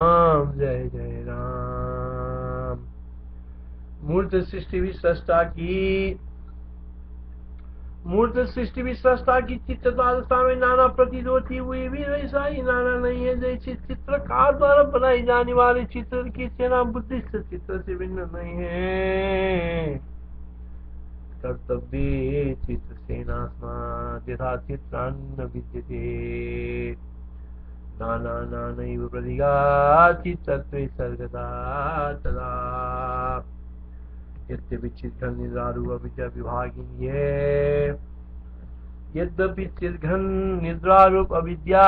राम जय जय राम। मूर्त सृष्टि विस्रष्टा की मूर्त सृष्टि विस्रष्टा की चित्रता में नाना प्रतीत होती हुई भी वैसा ही नाना नहीं है। जैसे चित्रकार द्वारा बनाई जाने वाले चित्र की सेना बुद्धिस्ट चित्र से भिन्न नहीं है। कर्तव्य चित्र सेना यथा चित्रान्न विद्यते नाना नानैव प्रतिघाचित्तत्वे सर्गदा तदा यद्यपि चिद्घन निद्रारूप विद्या विभागिनी है। यद्यपि चिद्घन निद्रारूप अविद्या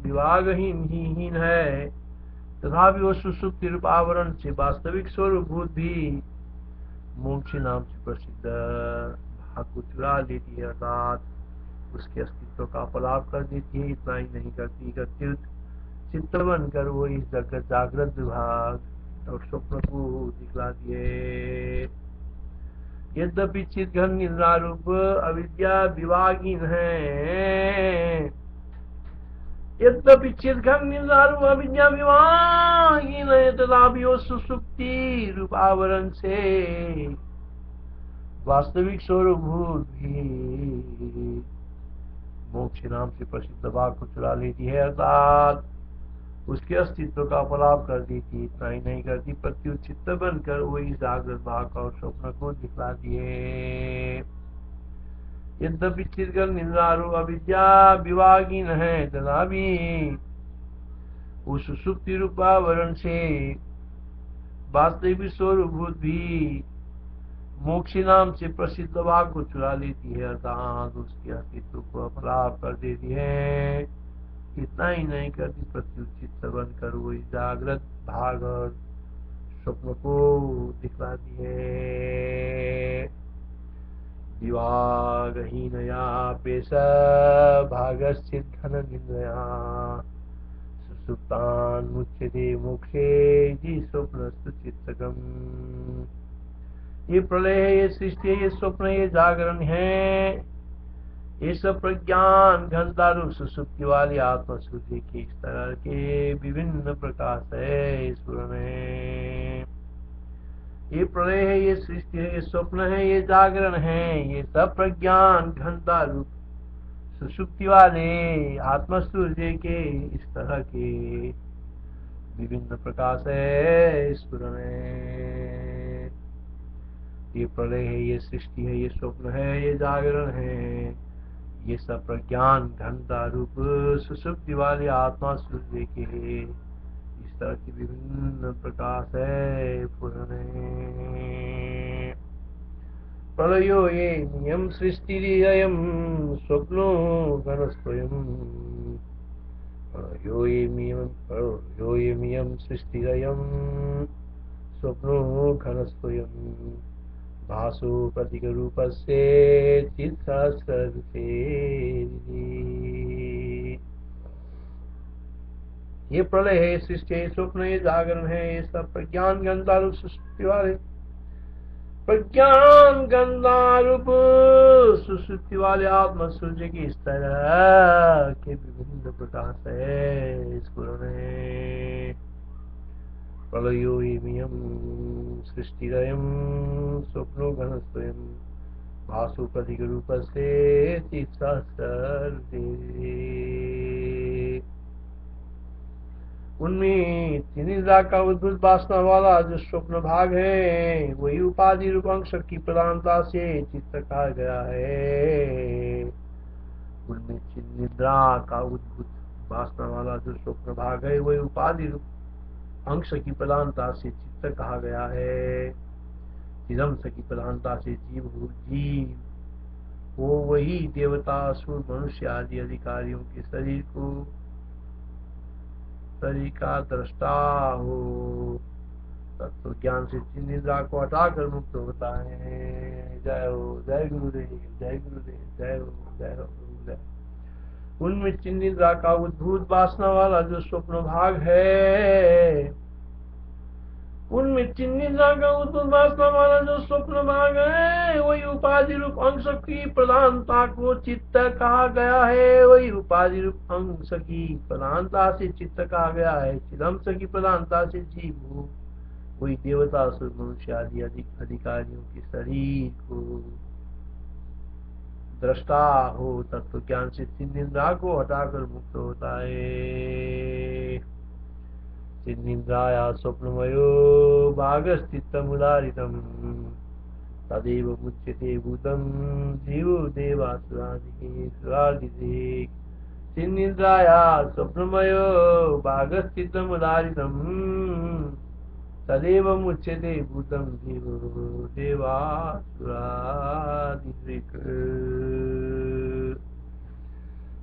विभागहीन है, तथापि वो सुसुप्ति रूप आवरण से वास्तविक स्वरूप भूत भी मोक्ष नाम से प्रसिद्ध भाग को चुरा लेती है, अर्थात उसके अस्तित्व का अपलाप कर देती है। इतना ही नहीं करती, चित्त बनकर वो इस जगत जागृत विभाग और स्वप्न को दिखला दिए। यद्यपि चिद्घन निद्रारूप अविद्या विभागहीन है, यद्यपि चिद्घन निद्रारूप अविद्या विभागहीन है, तथापि वो सुसुप्ति रूप आवरण से वास्तविक स्वरूप भूत भी मोक्ष नाम से प्रसिद्ध भाग को चुरा लेती है, अर्थात उसके अस्तित्व का अपलाप कर देती। इतना ही नहीं करती, प्रत्युत चित्त बनकर वही जागृत भाग और स्वप्न को दिखला दिए। यद्यपि चिद्घन निद्रारूप अविद्या विभागहीन है, तथापि उस सुसुप्ति रूपावरण से वास्तविक स्वरूप भूत भी मोक्षी नाम से प्रसिद्ध भाग को चुरा लेती है, अर्थात उसके अस्तित्व को अपलाप कर देती है। इतना ही नहीं करती, प्रत्युत चित्त बनकर वो जागृत भाग और स्वप्न को दिखलाती है। विभागहीनया पेश भागश्चित् घन निन्द्रया सुसुप्तान् मुच्यते मोक्षे जी स्वप्नस्तु चित्तगम। ये प्रलय है, ये सृष्टि है, ये स्वप्न, ये जागरण है, ये सब प्रज्ञान घनता रूप सुसुप्ति वाली आत्मा सूर्य के इस तरह के विभिन्न प्रकाश है ईश्वर में। ये प्रलय है, ये सृष्टि है, ये स्वप्न है, ये जागरण है, ये सब प्रज्ञान घनता रूप सुसुप्ति वाले आत्मा सूर्य के इस तरह के विभिन्न प्रकाश है ईश्वर में। ये प्रलय है, ये सृष्टि है, ये स्वप्न है, ये जागरण है, ये सब प्रज्ञान घनता रूप सुसुप्ति वाले आत्मा सूर्य के इस तरह के विभिन्न प्रकाश है पूर्ण। प्रलयो ये नियम सृष्टिरियं स्वप्नो घनस्वयं। प्रलयो ये नियम सृष्टिरियं स्वप्नो घनस्वयं भासो प्रतीक रूपस्य चित्सहस्ररूपे। ये प्रलय है, सृष्टि है, स्वप्न, ये जागरण है, ये सब प्रज्ञान घनता रूप सुसुप्ति वाले प्रज्ञान घनता रूप सुसुप्ति वाले आत्मा सूर्य की इस तरह के विभिन्न प्रकाश है इस गुरु में। प्रलयो इमियं सृष्टिरयं स्वप्नो घनस्वयं भासु प्रतीक रूपस्य चित्सहस्ररूपे। उनमें निद्रा का उद्भुत वासना वाला जो स्वप्न भाग है, वही उपाधि रूप अंश की प्रधानता से चित्त कहा गया है। उनमें निद्रा का उद्भुत वासना वाला जो स्वप्न भाग है, वही उपाधि रूप अंश की प्रधानता से चित्त कहा गया है। चिदंश की प्रधानता से जीव वो वही देवता, असुर, मनुष्य आदि अधिकारियों के शरीर का दृष्टा हो। तत्व ज्ञान से निद्रा को हटाकर मुक्त होता है। जय हो, जय गुरुदेव, जय गुरुदेव, जय हो, जय हो, जय। उनमें निद्रा का उद्भूत वासना वाला जो स्वप्न भाग है, उनमें चिन्निद्रा का उत्पन्न वासना वाला जो स्वप्न भाग है, वही उपाधि रूप अंश की प्रधानता को चित्त कहा गया है। वही उपाधि रूप अंश की प्रधानता से चित्त कहा गया है। चिदंश की प्रधानता से जीव हो। वही देवता असुर मनुष्य आदि अधिकारियों के शरीर को दृष्टा हो। तत्व ज्ञान से चिन्निद्रा को हटाकर मुक्त होता है। चिन्निद्राया स्वप्नमयो भागस्थितमुदारितम् तदेव मुच्यते भूतं जीवो देवासुरादिके। चिन्निद्राया स्वप्नमयो भागस्थितमुदारितम् तदेव मुच्यते भूतं जीवो देवासुरादिके।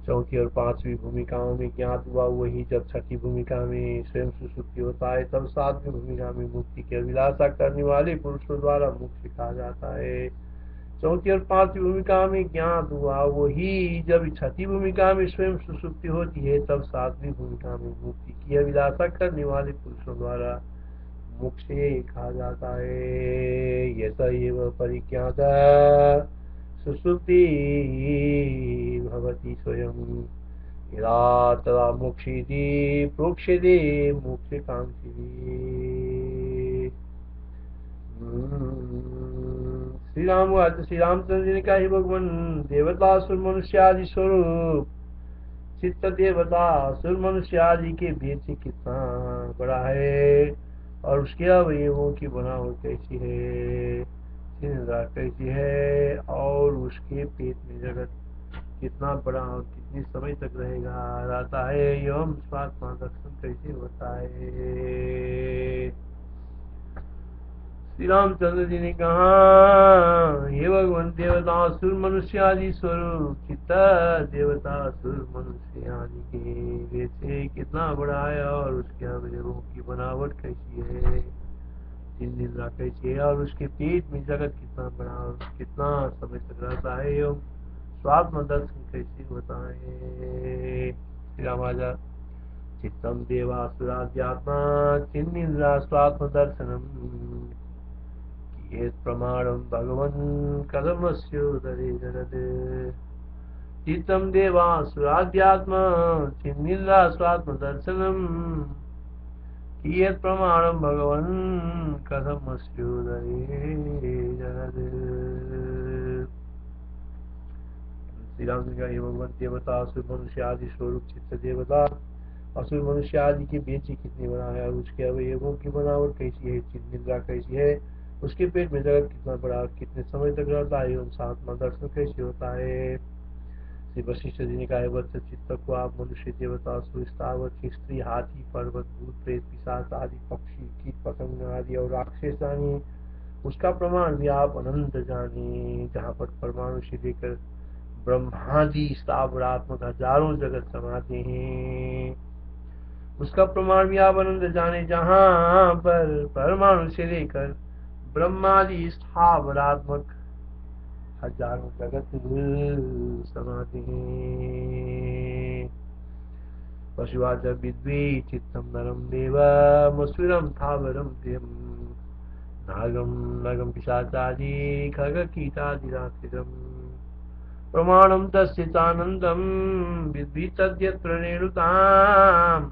चौथी और पांचवी भूमिकाओं में ज्ञात हुआ वही जब छठी भूमिका में स्वयं सुसुप्ति होता है, तब सातवीं भूमिका में मुक्ति की अभिलाषा करने वाले पुरुषों द्वारा मुक्ति कहा जाता है। चौथी और पांचवी भूमिका में ज्ञात हुआ वही जब छठी भूमिका में स्वयं सुसुप्ति होती है, तब सातवीं भूमिका में मुक्ति की अभिलाषा करने वाले पुरुषों द्वारा मुक्ति कहा जाता है। यत एव परिज्ञात सुसुप्ति भवति स्वयं यदा तदा मोक्षेति प्रोक्ष्यते मोक्षकांक्षी। श्री रामचंद्र जी ने कहा, भगवान देवता असुर मनुष्य आदि स्वरूप चित्त देवता असुर मनुष्य आदि के भेद से कितना बड़ा है और उसके अवयवों की बनावट कैसी है, चिन्निद्रा कैसी है और उसके पेट में जगत कितना बड़ा और कितने समय तक रहता है एवं स्वात्मा दर्शन कैसे होता है। श्री रामचंद्र जी ने कहा, हे भगवान देवता असुर मनुष्य आदि स्वरूप चित्त देवता असुर मनुष्य आदि के भेद से कितना बड़ा है और उसके अवयवों की बनावट कैसी है, चिन्निद्रा कैसी है और उसके पेट में जगत कितना बड़ा और कितना समय तक रहता है एवं स्वात्म दर्शन कैसे होता है। श्री रामाजा चित्तम देवासुराध्यात्मा चिन्निद्रा स्वात्म दर्शनम कियेत् प्रमाणम भगवन् कथमस्योदरे जगत्। चित्तम देवासुराध्यात्मा चिन्निद्रा स्वात्म दर्शनम कियत् प्रमाणम भगवन् कथमस्योदरे जगत्। श्री राम जी का ये भगवान देवता असुर मनुष्य आदि स्वरूप चित्त देवता असुर मनुष्य आदि के बीच ही कितनी बड़ा है और उसके अवयवों की बनावट कैसी है, चिन्निद्रा कैसी है, उसके पेट में जगत कितना बड़ा कितने समय तक रहता है एवं सात्मा दर्शन कैसे होता है। श्री वशिष्ठ जी ने कहा, वत्स चित्त को आप मनुष्य देवता असुर स्थावर स्त्री हाथी पर्वत भूत प्रेत पिशाच आदि पक्षी कीट पतंग आदि और राक्षस जानिए। उसका प्रमाण भी आप अनंत जानिए, जहाँ पर परमाणु से लेकर ब्रह्मादि स्थावरात्मक हजारों जगत समाते हैं। उसका प्रमाण भी आप आनंद जाने, जहां पर परमाणु से लेकर ब्रह्मादि स्थावरात्मक हजारों जगत समाते हैं। पशुवाच विद्वी चित्तम नरम देवमसुरम थावरम प्रियम नागम नगम पिशाचादि खग कीटादि राक्षसम प्रमाणम तस्य चानंदम विद्धि तद्यत्र रेणुताम्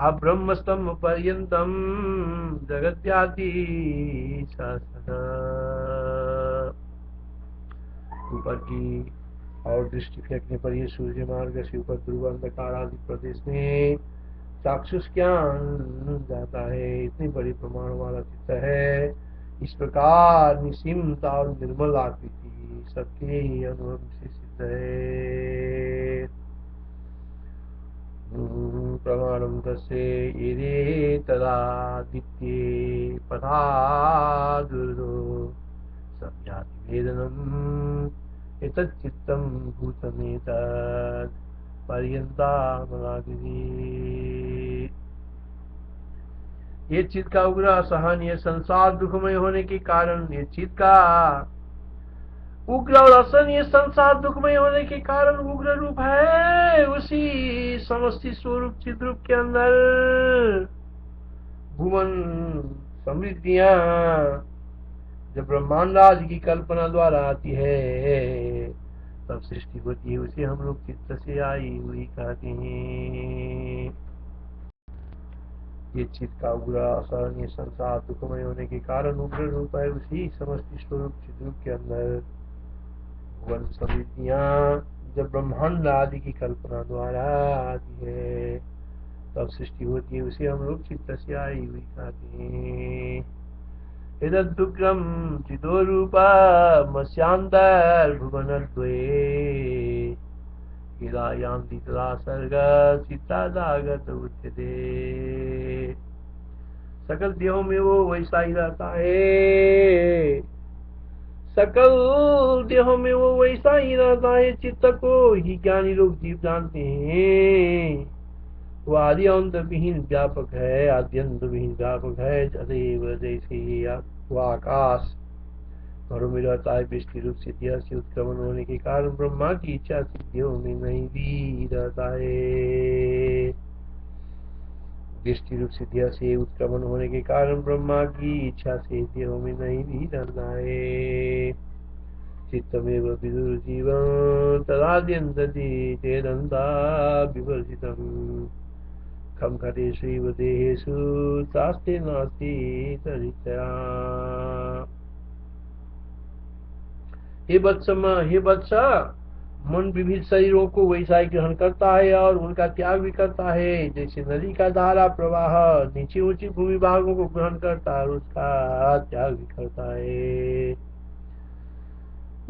अब्रह्मस्तम पर्यंतम जगत्यादि ऊपर की और दृष्टि फेंकने पर ये सूर्य मार्ग से ऊपर ध्रुव अंधकार आदि प्रदेश में चाक्षुष ज्ञान जाता है। इतनी बड़ी प्रमाण वाला चित्त है। इस प्रकार निसीमता और निर्मल आकृति सबके ही अनुभव से सिद्ध है। प्रमाणम तस्य एरे तदादित्ये पथा दुर्दो सब्याति वेदनम एतच्चित्तं भूतमेतत् पर्यन्तामनादिति। ये चित्त का उग्र असहनीय संसार दुखमय होने के कारण, ये चित्त का उग्र और असहनीय संसार दुखमय होने के कारण उग्र रूप है। उसी समष्टि स्वरूप चिद्रूप के अंदर भुवन समृद्धियां जब ब्रह्मांड आदि की कल्पना द्वारा आती है तब सृष्टि होती है, उसे हम लोग चित्त से आई हुई कहते हैं। ये चित्त का उग्र असहनीय संसार दुखमय होने के कारण उग्र रूप है, उसी समष्टि स्वरूप चित्त रूप के अंदर भुवन समृद्धियां जब ब्रह्मांड आदि की कल्पना द्वारा आती है तब सृष्टि होती है, उसे हम लोग चित्त से आई हुई कहते हैं। एतदुग्रम चितो रूपा मस्यांतर्भुवनद्वये यदा यान्ति तदा सर्ग चित्तादागत उच्यते। सकल देहों में वो वैसा ही रहता है, सकल देहों में वो वैसा ही रहता है, चित्त को ही ज्ञानी लोग जीव जानते हैं। वो आदि अंत विहीन व्यापक है, आद्यंत विहीन व्यापक है। अतएव जैसे वो आकाश घरों में रहता है, वृष्टि रूप सिद्धियों से उत्क्रमण होने के कारण ब्रह्मा की इच्छा सिद्धियों में नहीं भी रहता है। वृष्टि रूप सिद्धियों से उत्क्रमण होने के कारण ब्रह्मा की इच्छा से देहों में नहीं भी रहता है। चित्तमेव विदुर जीवं तदाद्यन्तति चेदन्ता विवर्जितम् खम खटेषु देहेषु चास्ते नास्ति तदिच्छया। हे वत्स, मन विविध शरीरों को वैसा ही ग्रहण करता है और उनका त्याग भी करता है, जैसे नदी का धारा प्रवाह नीचे ऊंची भूमि भागों को ग्रहण करता है और उसका त्याग भी करता है।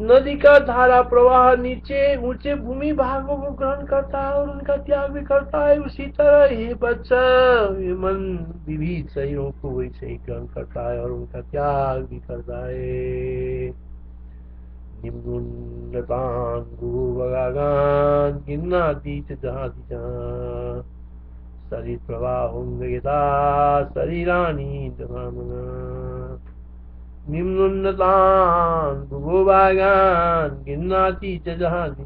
नदी का धारा प्रवाह नीचे ऊंचे भूमि भागों को ग्रहण करता है और उनका त्याग भी करता है, उसी तरह हे वत्स ये मन विविध शरीरों को वैसे ही ग्रहण करता है और उनका त्याग भी करता है। निम्नुन्नतान् भूवगागान् गिन्नाति च जहाति च शरीर प्रवाहं यदा शरीराणि दधामना। निम्नुन्नतान् भूभागान् गिन्नाति च जहाति च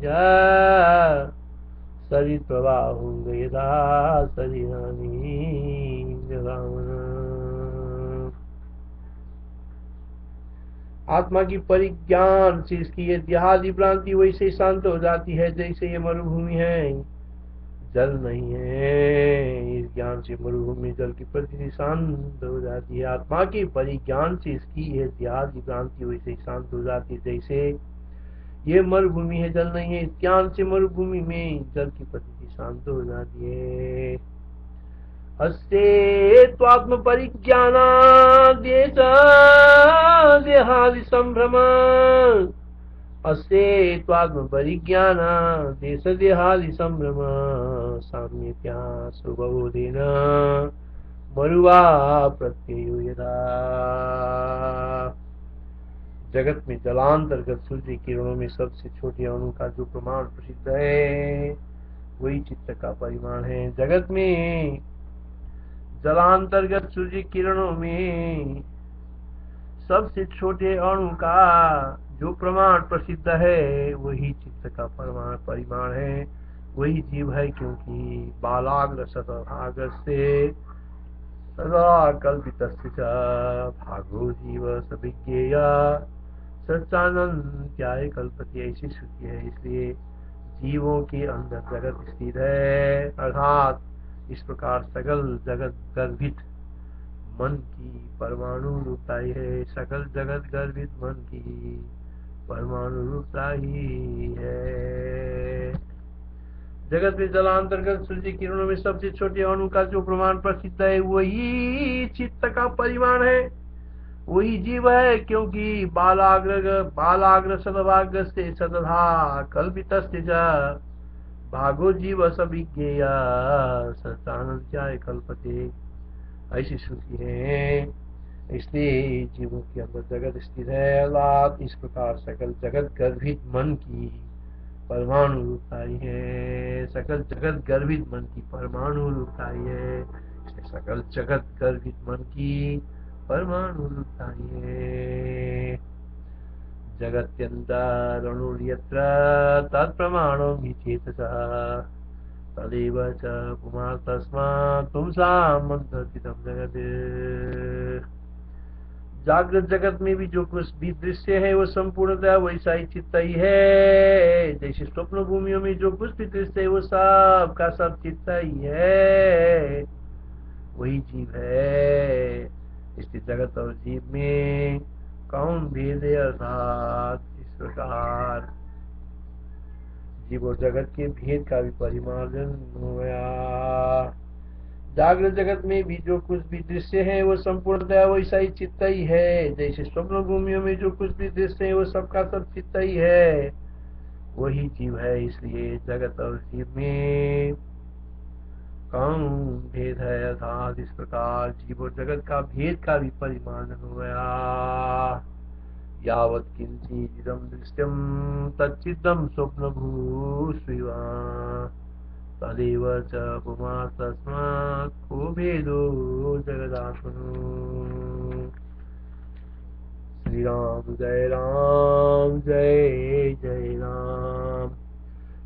शरीर प्रवाहं यदा शरीराणि दधामना। आत्मा की परिज्ञान से इसकी ये देहादि भ्रांति वैसे शांत हो जाती है जैसे ये मरुभूमि है, जल नहीं है। इस ज्ञान से मरुभूमि जल की प्रति शांत हो जाती है। आत्मा के परिज्ञान से इसकी ये देहादि भ्रांति वैसे शांत हो जाती है जैसे ये मरुभूमि है, जल नहीं है। इस ज्ञान से मरुभूमि में जल की प्रति शांत हो जाती है। अस्ते त्वात्म परिज्ञानादेश देहादि संभ्रम अस्ते त्वात्म परिज्ञान देश देहादि संभ्रम साम्यत्या सुबोधेन मरुवा प्रत्ययो यदा। जगत में जलांतर्गत सूर्य किरणों में सबसे छोटे अणु का जो प्रमाण प्रसिद्ध है वही चित्त का परिमाण है। जगत में जलांतर्गत सूर्य किरणों में सबसे छोटे अणु का जो प्रमाण प्रसिद्ध है वही चित्त का परिमाण है, वही जीव है। क्योंकि बालाग्र शतभाग से सदा कल्पितस्य च भागो जीव सविज्ञेय सच्चानंत्याय कल्पति, ऐसी श्रुति है। इसलिए जीवों के अंदर जगत स्थित है, अर्थात इस प्रकार सकल जगत गर्भित मन की परमाणु रूपता ही है। सकल जगत गर्भित मन की परमाणु रूपता ही है। जगत में जलांतर्गत सूर्य किरणों में सबसे छोटे अणु का जो प्रमाण प्रसिद्ध है वही चित्त का परिमाण है, वही जीव है। क्योंकि बालाग्र सदभाग्य से सदधा कल्पितस्य च भागो जीव सविज्ञेय सच्चानंत्याय कल्पते, ऐसी श्रुति है। इसलिए जीवों के अंदर जगत स्थित है, अर्थात इस प्रकार सकल जगत गर्भित मन की परमाणु रूपताई है। सकल जगत गर्भित मन की परमाणु रूपताई है, इसलिए सकल जगत गर्भित मन की परमाणु रूपताई है। जगत्यन्तरणुर्यत्र तत्प्रमाणो हि चेतसः तदेव च पुमान् तस्मात् पुंसां मन्त्रचितं जगत्। जागृत जगत में भी जो कुछ भी दृश्य है वो संपूर्णतः वैसा ही चित्त ही है। जैसे स्वप्न भूमियों में जो कुछ भी दृश्य है वो सब का सब चित्त ही है, वही जीव है। इस जगत और जीव में कौन भेद है? अर्थात इस प्रकार जीव और जगत के भेद का भी परिमार्जन हो गया। जागृत जगत में भी जो कुछ भी दृश्य है वो संपूर्णतः वैसा ही चित्त ही है। जैसे स्वप्न भूमियों में जो कुछ भी दृश्य है वो सबका सब चित्त ही है, वही जीव है। इसलिए जगत और जीव में कौन भेद है? अर्थात इस प्रकार जीव और जगत का भेद का भी परिमार्जन हो गया। यावत् किंचिदं दृश्यं तच्चिदं स्वप्नभूस्विवा तदेव च पुमा तस्मात् को भेदो जगदात्मनो। श्री राम जय जय राम।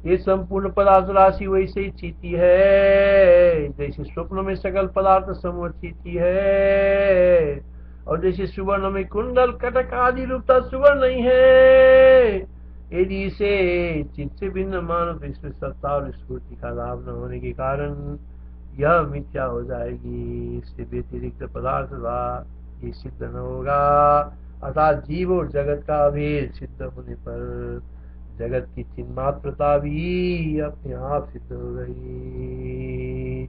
ये संपूर्ण पदार्थ राशि वैसे ही चीती है जैसे स्वप्न में सकल पदार्थ समूह चीती है, और जैसे सुवर्ण में कुंडल कटक आदि रूपता सुवर्ण नहीं है। यदि इसे चित्त से भिन्न मानो तो इसमें सत्ता और स्फूर्ति का लाभ न होने के कारण यह मिथ्या हो जाएगी। इससे व्यतिरिक्त पदार्थ ये सिद्ध न होगा। अर्थात जीव और जगत का अभेद सिद्ध होने पर जगत की चिन्मात्रता भी अपने आप सिद्ध हो गई।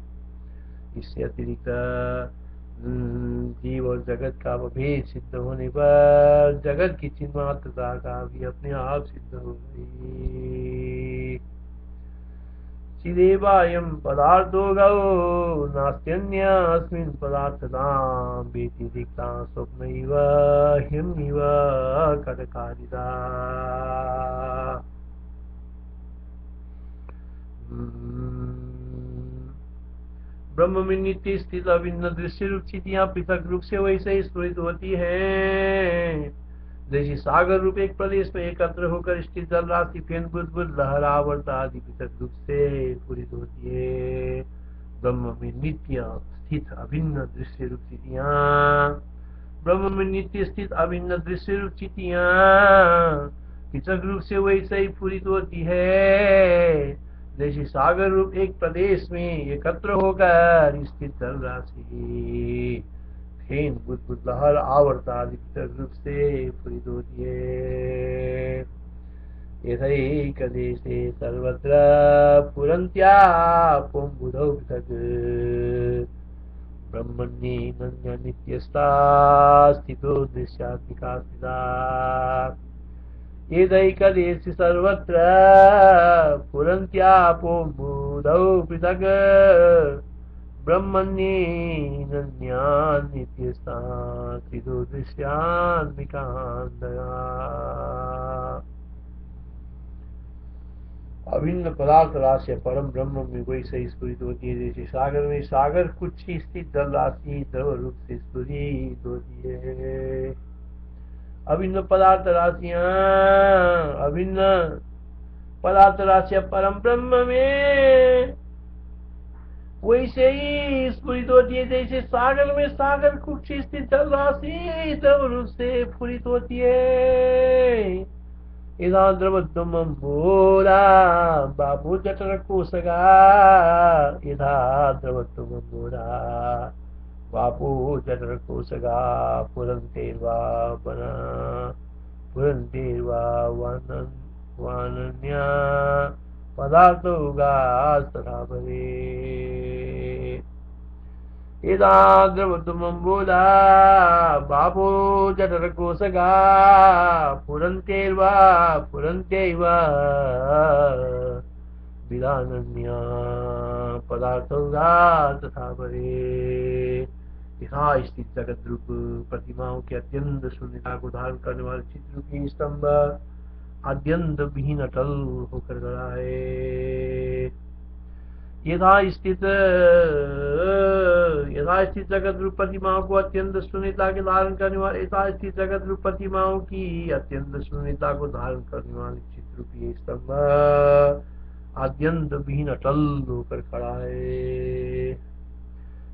इससे अतिरिक्त जीव और जगत का अभेद सिद्ध होने पर जगत की चिन्मात्रता का भी अपने आप सिद्ध हो गई। चिदेवायं पदार्थो गौ नास्त्यन्यस्मिन् पदार्थतां व्यतिरिक्ता स्वप्नैव ह्यन्यैव कटकारिता। ब्रह्म में नित्य स्थित अभिन्न दृश्य रूप स्थितियां पृथक रूप से वैसे ही स्फुरित होती हैं। जैसे सागर रूप एक प्रदेश में एकत्र होकर स्थित जल राशि फेन बुदबुद लहर आवर्त आदि पृथक रूप से स्फुरित होती है। ब्रह्म में नित्य स्थित अभिन्न दृश्य रूप स्थितियां, ब्रह्म में नित्य स्थित अभिन्न दृश्य रूप स्थितियां पृथक रूप से वैसे ही स्फुरित होती है। जैसे सागर रूप एक प्रदेश में एकत्र होकर स्थित जल राशि फेन बुदबुद लहर आवर्त आदि पृथक रूप से स्फुरित होती है। यथैकदेशे सर्वत्र पुरन्त्यापोऽम्बुधौ पृथक् ब्रह्मण्येनन्य नित्यस्था स्थितो दृश्यात्मिका स्थिता। यदैकदेशे सर्वत्र पुरन्त्यापोऽम्बुधौ पृथक् ब्रह्मण्येनन्या नित्यस्था स्थितो दृश्यात्मिका। अभिन्न पदार्थ राशि परम ब्रह्म में वैसे ही स्फुरित होती है। जैसे सागर में सागर कुछ ही स्थित जल राशि द्रव रूप से स्फुरित होती है। अभिन्न पदार्थ राशियां अभिन्न पदार्थ राशियां परम ब्रह्म में वैसे ही स्फुरित होती है। जैसे सागर में सागर कुछ ही स्थित जल राशि द्रव रूप से स्फुरित होती है। यदा द्रवत्वमम्बोधा बाबू जठर कोशगा यदा द्रवत्वमम्बोधा बापू जठर कोशगा पुरन्तेर्वा वना पुरन्तेर्वा वानन्या पदार्थोगास्तथा भवेत्। यदा द्रवत्वमम्बोधा बापो जठर कोशगा पुरन्तेर्वा पुरन्त्यैव विदानन्या पदार्थोगा तथा भवेत्। यथा स्थित जगत रूप प्रतिमाओं के अत्यंत शून्यता को धारण करने वाले चित्र रूपी स्तंभ अत्यंत विहीन अटल होकर खड़ा है। यथा स्थित जगत रूप प्रतिमाओं को अत्यंत शून्यता के धारण करने वाले यथा स्थित जगत रूप प्रतिमाओं की अत्यंत शून्यता को धारण करने वाले चित्र रूपी स्तंभ अत्यंत विहीन अटल होकर खड़ा है।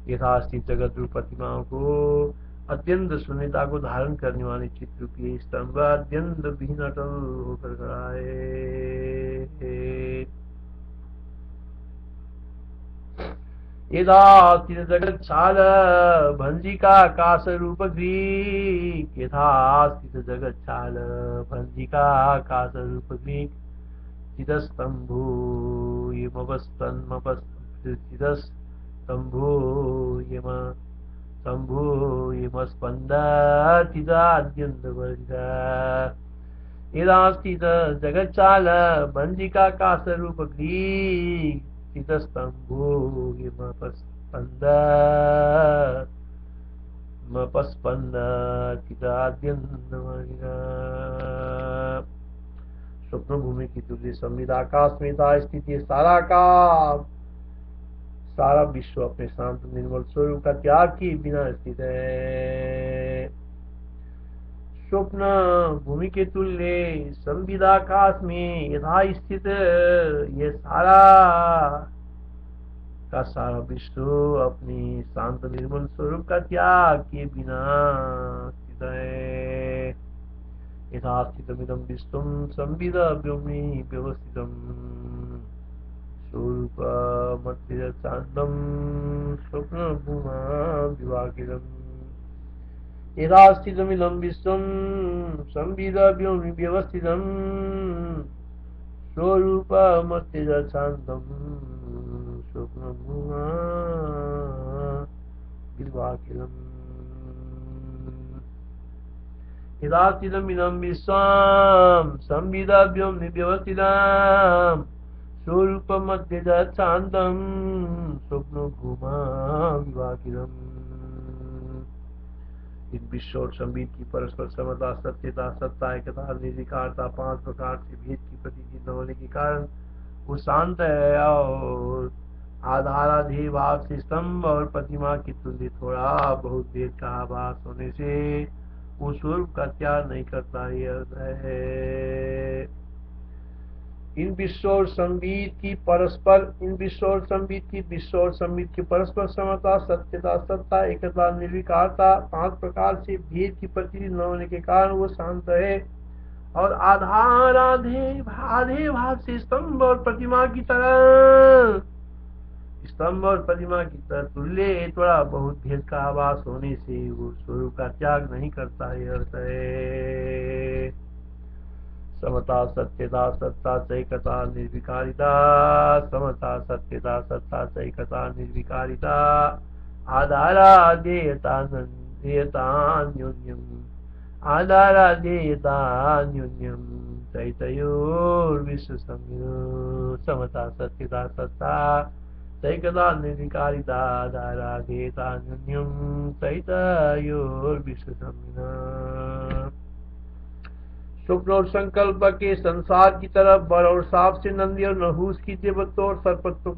यथा स्थित जगत रूप प्रतिमाओं को अत्यंत शून्यता को धारण करने वाले चित्त रूपी स्तंभ अत्यंत विहीन अटल होकर खड़ा है। यथास्थित जगत छाल भंजिका आकाश रूप ग्रीक, यथास्थित जगत छाल भंजिका आकाश रूप ग्रीक, चिदस्तंभो चिदस्तंभो यम शंभो यमस्पंदतिदाद्यन्तवर्ग, यदास्थित जगच्चाल भंजिकाकाश रूप ग्रीक, चिदस्तंभो यमस्पंदतिदाद्यन्तवर्ग। स्वप्न भूमि की तुल्य संविद आकाश में था स्थिति सारा का सारा विश्व अपने शांत निर्मल स्वरूप का त्याग किए बिना स्थित है। स्वप्न भूमि के तुल्य संविद आकाश में यथा स्थित ये सारा का सारा विश्व अपनी शांत निर्मल स्वरूप का त्याग किए बिना स्थित है। यथा स्थितमिदं विश्वं संविद व्योमि व्यवस्थितम् स्वरूपमत्यशान्तं स्वप्नभूमा विभागितम्, यथा स्थितमिदं विश्वं संविद व्योमि व्यवस्थितम् स्वरूपमत्यशान्तं स्वप्नभूमा विभागितम्, यथा स्थितमिदं विश्वं संविद व्योमि व्यवस्थितम् स्वरूपमत्यशान्तं स्वप्नभूमा विभागितम्। इन विश्व और संबित की परस्पर समता, सत्यता, सत्ता, एकता, निर्विकारता, पांच प्रकार से भेद की प्रतीति न होने के कारण वो शांत है और आधाराधेय भाव से स्तंभ और प्रतिमा की तुल्य थोड़ा बहुत भेद का आभास होने से वो स्वरूप का त्याग नहीं करता, ये अर्थ है। इन विश्व और संबित की परस्पर समता, सत्यता, सत्ता, एकता, निर्विकारता, पांच प्रकार से भेद की प्रतीति न होने के कारण वो शांत है और आधार आधे भाव से स्तंभ और प्रतिमा की तरह तुल्य थोड़ा बहुत भेद का आभास होने से वो स्वरूप का त्याग नहीं करता, है अर्थ है। समता, सत्यता, सत्ता, चैकता, निर्विकारिता, समता, सत्यता, सत्ता, चैकता, निर्विकारिता, आधाराध्येयतान्योन्यम चैतयोर्विश्व संयोग, समता, सत्यता, सत्ता, चैकता, निर्विकारिता, आधाराध्येयतान्योन्यम चैतयोर्विश्व संयोग। स्वप्न और संकल्प के संसार की तरफ बर और साप से नंदी और नहुस की देवत्व और सर्पत्व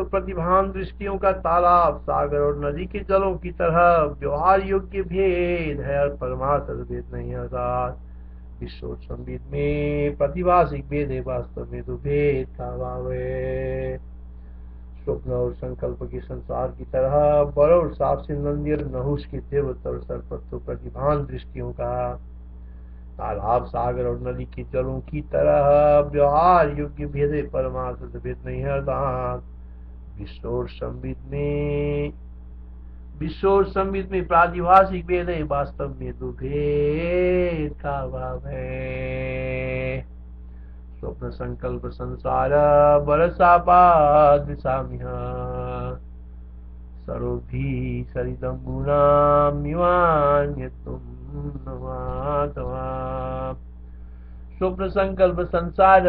प्रतिभान दृष्टियों का तालाब, सागर और नदी के जलों की तरह व्यवहार योग्य भेद है और परमार्थ भेद नहीं, अर्थात विश्व और संबित में प्रतिभाषिक भेद है, वास्तव में तो भेद का अभाव है। स्वप्न और संकल्प के संसार की तरह बर और साप से नंदी और नहुस की देवत्व और सर्पत्व प्रतिभान दृष्टियों का तालाब, सागर और नदी के जलों की तरह व्यवहार योग्य भेद है, परमार्थ भेद नहीं है, अर्थात विश्व और संबित में प्रातिभाषिक भेद है, वास्तव में दो भेद का अभाव है। स्वप्न संकल्प संसार बरसापादिशामिह सरोभी सरिदम्बुनामिवान्यतुम नवातवा। स्वप्न संकल्प संसार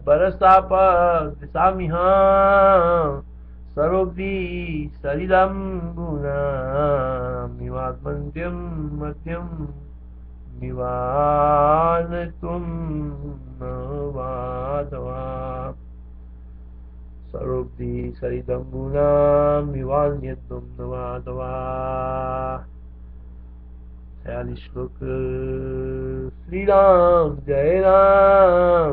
बरसापादिशामिह सरोभी सरिदम्बुनामिवात्मन्त्यं मध्यम निवानतुम नवातवा। सरोब्धि सरिदम्बुनामिवान्यतुम नवातवा। 46 श्लोक। श्री राम जय राम।